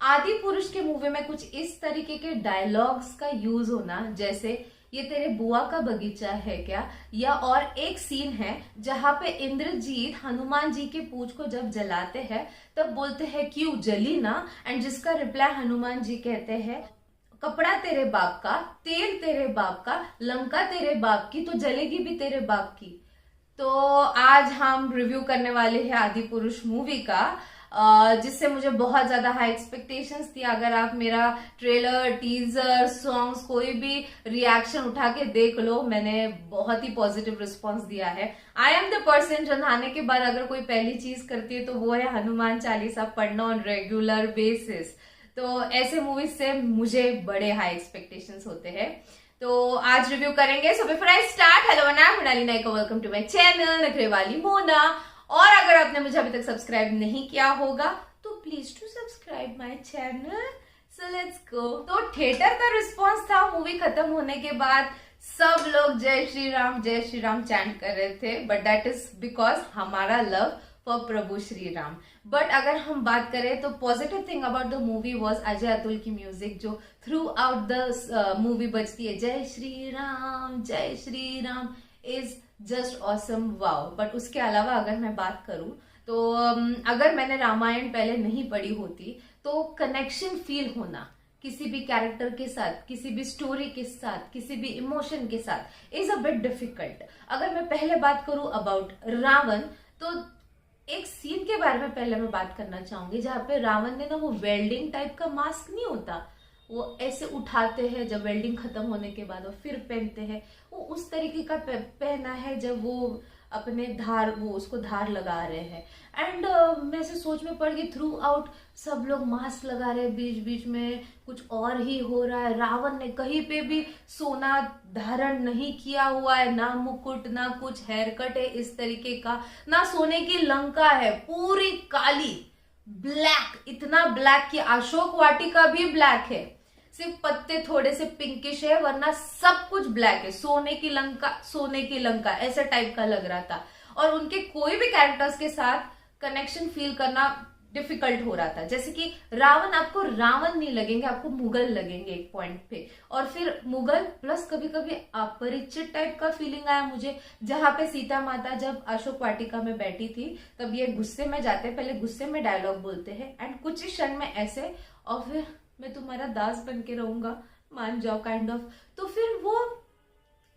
आदि पुरुष के मूवी में कुछ इस तरीके के डायलॉग्स का यूज होना, जैसे ये तेरे बुआ का बगीचा है क्या, या और एक सीन है जहां पे इंद्रजीत हनुमान जी के पूंछ को जब जलाते हैं तब बोलते हैं क्यों जली ना, एंड जिसका रिप्लाई हनुमान जी कहते हैं कपड़ा तेरे बाप का, तेल तेरे बाप का, लंका तेरे बाप की, तो जलेगी भी तेरे बाप की। तो आज हम रिव्यू करने वाले हैं आदि पुरुष मूवी का, जिससे मुझे बहुत ज्यादा हाई एक्सपेक्टेशंस थी। अगर आप मेरा ट्रेलर, टीजर, सॉन्ग्स, कोई भी रिएक्शन उठा के देख लो, मैंने बहुत ही पॉजिटिव रिस्पॉन्स दिया है। आई एम द पर्सन जो नहाने के बाद अगर कोई पहली चीज करती है तो वो है हनुमान चालीसा पढ़ना ऑन रेगुलर बेसिस। तो ऐसे मूवीज से मुझे बड़े हाई एक्सपेक्टेशंस होते हैं। तो आज रिव्यू करेंगे। So before I start, hello मैं मोनाली नायक, वेलकम टू माय चैनल नखरे वाली मोना। और अगर आपने मुझे अभी तक सब्सक्राइब नहीं किया होगा तो please to subscribe my channel. So let's go. तो थिएटर का रिस्पांस था मूवी खत्म होने के बाद, सब लोग जय श्री राम चैंट कर रहे थे, बट दैट इज बिकॉज हमारा love for Prabhu Shri Ram. But अगर हम बात करें तो positive thing about the movie was Ajay Atul की म्यूजिक, जो थ्रू आउट द मूवी बजती है, जय Shri Ram is just awesome, wow. But उसके अलावा अगर मैं बात करूं तो अगर मैंने रामायण पहले नहीं पढ़ी होती तो कनेक्शन फील होना किसी भी कैरेक्टर के साथ, किसी भी स्टोरी के साथ, किसी भी इमोशन के साथ इज अ बिट डिफिकल्ट। अगर मैं पहले बात करूं अबाउट रावण, तो एक सीन के बारे में पहले मैं बात करना चाहूंगी जहां पे रावण ने ना वो वेल्डिंग टाइप का मास्क नहीं होता, वो ऐसे उठाते हैं जब वेल्डिंग खत्म होने के बाद और फिर पहनते हैं, वो उस तरीके का पहना है जब वो अपने वो उसको धार लगा रहे हैं। एंड मैं ऐसे सोच में पड़ गई, थ्रू आउट सब लोग मास्क लगा रहे हैं, बीच बीच में कुछ और ही हो रहा है। रावण ने कहीं पे भी सोना धारण नहीं किया हुआ है, ना मुकुट, ना कुछ हेयर कट है इस तरीके का, ना सोने की लंका है, पूरी काली ब्लैक, इतना ब्लैक कि अशोक वाटिका भी ब्लैक है, सिर्फ पत्ते थोड़े से पिंकिश है, वरना सब कुछ ब्लैक है। सोने की लंका ऐसा टाइप का लग रहा था। और उनके कोई भी कैरेक्टर्स के साथ कनेक्शन फील करना डिफिकल्ट हो रहा था। जैसे कि रावण, आपको रावण नहीं लगेंगे, आपको मुगल लगेंगे एक पॉइंट पे, और फिर मुगल प्लस कभी कभी अपरिचित टाइप का फीलिंग आया मुझे, जहां पे सीता माता जब अशोक वाटिका में बैठी थी तब ये गुस्से में जाते, पहले गुस्से में डायलॉग बोलते हैं एंड कुछ ही क्षण में ऐसे, और फिर मैं तुम्हारा दास बन के रहूंगा, मान जाओ काइंड ऑफ। तो फिर वो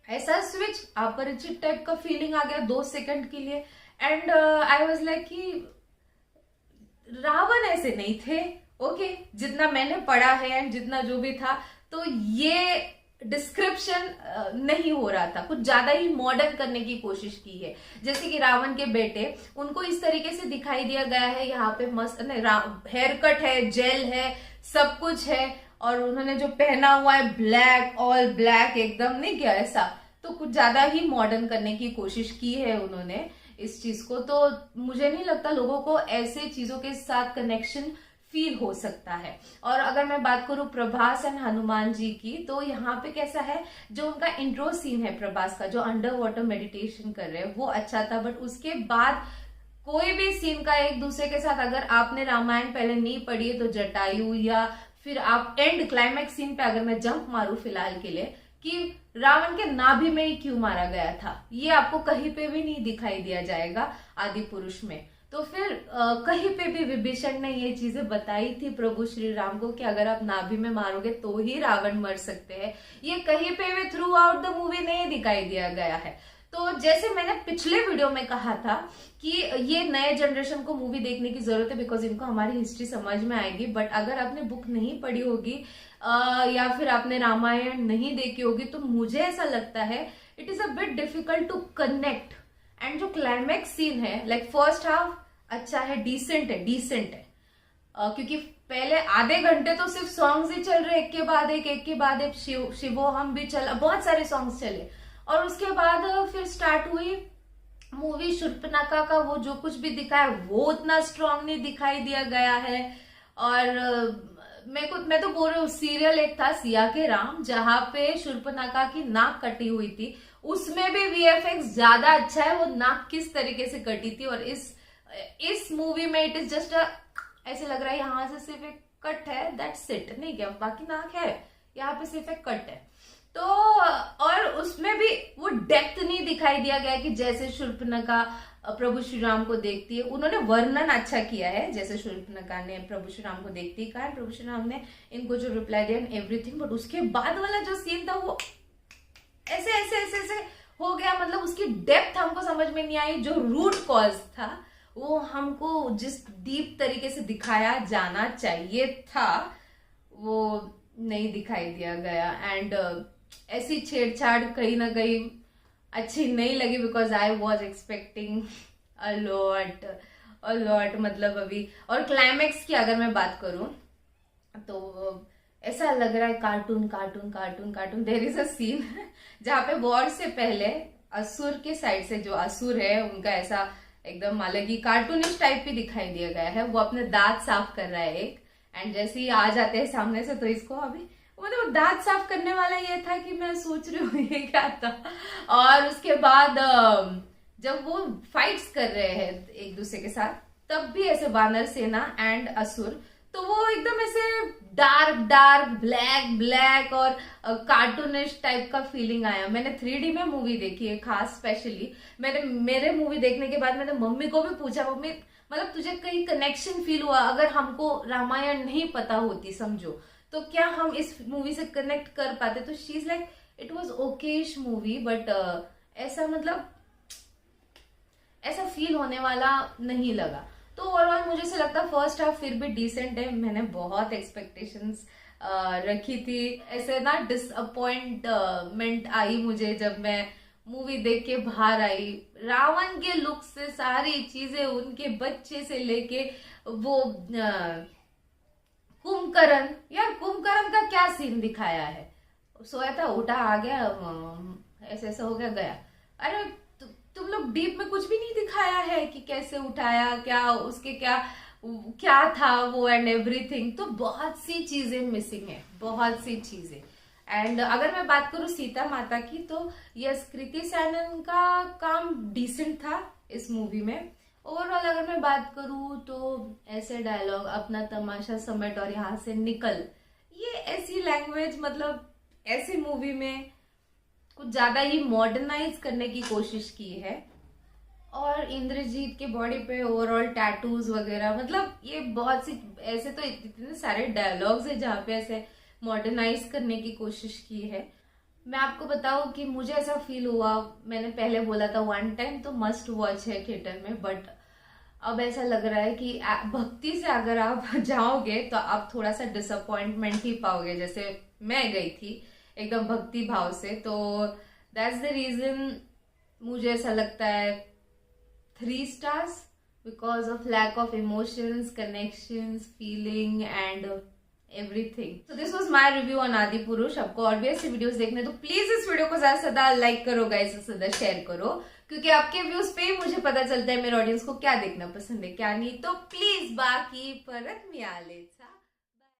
ऐसा स्विच, अपरिचित टाइप का फीलिंग आ गया 2 सेकंड के लिए। एंड आई वाज लाइक कि रावण ऐसे नहीं थे, ओके, जितना मैंने पढ़ा है एंड जितना जो भी था, तो ये डिस्क्रिप्शन नहीं हो रहा था, कुछ ज्यादा ही मॉडर्न करने की कोशिश की है। जैसे कि रावण के बेटे, उनको इस तरीके से दिखाई दिया गया है, यहाँ पे मस्त हेयर कट है, जेल है, सब कुछ है, और उन्होंने जो पहना हुआ है ब्लैक, ऑल ब्लैक एकदम, नहीं क्या ऐसा, तो कुछ ज्यादा ही मॉडर्न करने की कोशिश की है उन्होंने इस चीज को। तो मुझे नहीं लगता लोगों को ऐसे चीजों के साथ कनेक्शन फील हो सकता है। और अगर मैं बात करूं प्रभास एंड हनुमान जी की, तो यहाँ पे कैसा है, जो उनका इंट्रो सीन है प्रभास का, जो अंडर वाटर मेडिटेशन कर रहे हैं, वो अच्छा था। बट उसके बाद कोई भी सीन का एक दूसरे के साथ, अगर आपने रामायण पहले नहीं पढ़ी है तो जटायु, या फिर आप एंड क्लाइमैक्स सीन पे अगर मैं जंप मारू फिलहाल के लिए, कि रावण के नाभि में ही क्यों मारा गया था, ये आपको कहीं पे भी नहीं दिखाई दिया जाएगा आदि पुरुष में। तो फिर कहीं पे भी विभीषण ने ये चीजें बताई थी प्रभु श्री राम को कि अगर आप नाभि में मारोगे तो ही रावण मर सकते हैं, ये कहीं पे भी थ्रू आउट द मूवी नहीं दिखाई दिया गया है। तो जैसे मैंने पिछले वीडियो में कहा था कि ये नए जनरेशन को मूवी देखने की जरूरत है, बिकॉज इनको हमारी हिस्ट्री समझ में आएगी। बट अगर आपने बुक नहीं पढ़ी होगी या फिर आपने रामायण नहीं देखी होगी, तो मुझे ऐसा लगता है it is a bit difficult to connect. And जो क्लाइमैक्स सीन है, लाइक फर्स्ट हाफ अच्छा है, डिसेंट है, क्योंकि पहले आधे घंटे तो सिर्फ सॉन्ग्स ही चल रहे, एक के बाद एक शिवो हम भी चला, बहुत सारे सॉन्ग्स चले, और उसके बाद फिर स्टार्ट हुई मूवी। शूर्पणखा का वो जो कुछ भी दिखाया वो उतना स्ट्रांग नहीं दिखाई दिया गया है। और मैं तो बोल रही हूँ, सीरियल एक था सिया के राम, जहां पे शूर्पणखा की नाक कटी हुई थी, उसमें भी वीएफएक्स ज्यादा अच्छा है, वो नाक किस तरीके से कटी थी। और इस मूवी में इट इज जस्ट ऐसे लग रहा है यहाँ से सिर्फ एक कट है, दैट्स इट, नहीं क्या, बाकी नाक है, यहाँ पे सिर्फ एक कट है। तो और उसमें भी वो डेप्थ नहीं दिखाई दिया गया कि जैसे शूर्पणखा प्रभु श्री राम को देखती है। उन्होंने वर्णन अच्छा किया है, जैसे शूर्पणखा ने प्रभु श्री राम को देखती है, कहा प्रभु श्री राम ने इनको जो रिप्लाई दिया एवरीथिंग, बट उसके बाद वाला जो सीन था वो ऐसे ऐसे ऐसे ऐसे हो गया, मतलब उसकी डेप्थ हमको समझ में नहीं आई। जो रूट कॉज था वो हमको जिस डीप तरीके से दिखाया जाना चाहिए था वो नहीं दिखाई दिया गया। एंड ऐसी छेड़छाड़ कहीं ना कहीं अच्छी नहीं लगी, because I was expecting a lot, मतलब अभी। और क्लाइमेक्स की अगर मैं बात करूं तो ऐसा लग रहा है cartoon cartoon cartoon cartoon. There is a scene जहाँ पे वॉर से पहले असुर के साइड से जो असुर है उनका ऐसा एकदम अलग ही कार्टूनिश टाइप भी दिखाई दिया गया है। वो अपने दांत साफ कर रहा है एक, एंड जैसे ही आ जाते हैं सामने से तो इसको अभी मतलब दांत साफ करने वाला ये था कि मैं सोच रही हूँ ये क्या था। और उसके बाद जब वो फाइट्स कर रहे हैं एक दूसरे के साथ तब भी ऐसे वानर सेना एंड असुर, तो वो एकदम ऐसे डार्क डार्क ब्लैक ब्लैक और कार्टूनिश टाइप का फीलिंग आया। मैंने 3D में मूवी देखी है, खास स्पेशली मेरे मूवी देखने के बाद मैंने मम्मी को भी पूछा, मम्मी मतलब तुझे कहीं कनेक्शन फील हुआ? अगर हमको रामायण नहीं पता होती समझो तो क्या हम इस मूवी से कनेक्ट कर पाते? तो she is like it was Okesh movie, but ऐसा मतलब ऐसा फील होने वाला नहीं लगा। तो ओवरऑल मुझे ऐसा लगता है फर्स्ट हाफ फिर भी डिसेंट है। मैंने बहुत एक्सपेक्टेशंस रखी थी, ऐसे ना डिसअपॉइंटमेंट आई मुझे जब मैं मूवी देख के बाहर आई। रावण के लुक से सारी चीजें, उनके बच्चे से लेके वो कुंभकर्ण, यार कुंभकर्ण का क्या सीन दिखाया है? सोया था, उठा, आ गया, ऐसे ऐसा हो गया, गया। अरे तुम लोग डीप में कुछ भी नहीं दिखाया है कि कैसे उठाया, क्या उसके क्या था वो एंड एवरीथिंग। तो बहुत सी चीजें मिसिंग है, बहुत सी चीजें। एंड अगर मैं बात करूं सीता माता की तो यस, कृति सैनन का काम डिसेंट था इस मूवी में। ओवरऑल अगर मैं बात करूं तो ऐसे डायलॉग, अपना तमाशा समेट और यहाँ से निकल, ये ऐसी लैंग्वेज मतलब ऐसी मूवी में कुछ ज्यादा ही मॉडर्नाइज करने की कोशिश की है। और इंद्रजीत के बॉडी पे ओवरऑल टैटूज वगैरह, मतलब ये बहुत सी ऐसे तो इतने सारे डायलॉग्स है जहाँ पे ऐसे मॉडर्नाइज करने की कोशिश की है। मैं आपको बताऊं कि मुझे ऐसा फील हुआ, मैंने पहले बोला था वन टाइम तो मस्ट वॉच है थिएटर में, बट अब ऐसा लग रहा है कि भक्ति से अगर आप जाओगे तो आप थोड़ा सा डिसअपॉइंटमेंट ही पाओगे, जैसे मैं गई थी एकदम भक्ति भाव से। तो दैट्स द रीजन मुझे ऐसा लगता है 3 stars, because of lack of emotions, connections, feeling and everything. तो this was my review on Adipurush. आपको और भी ऐसी वीडियोस देखने तो प्लीज इस वीडियो को ज्यादा से ज्यादा लाइक करो गाइस, ज्यादा शेयर करो, क्योंकि आपके व्यूज पे ही मुझे पता चलता है मेरे ऑडियंस को क्या देखना पसंद है क्या नहीं। तो प्लीज बाकी परत मियाले।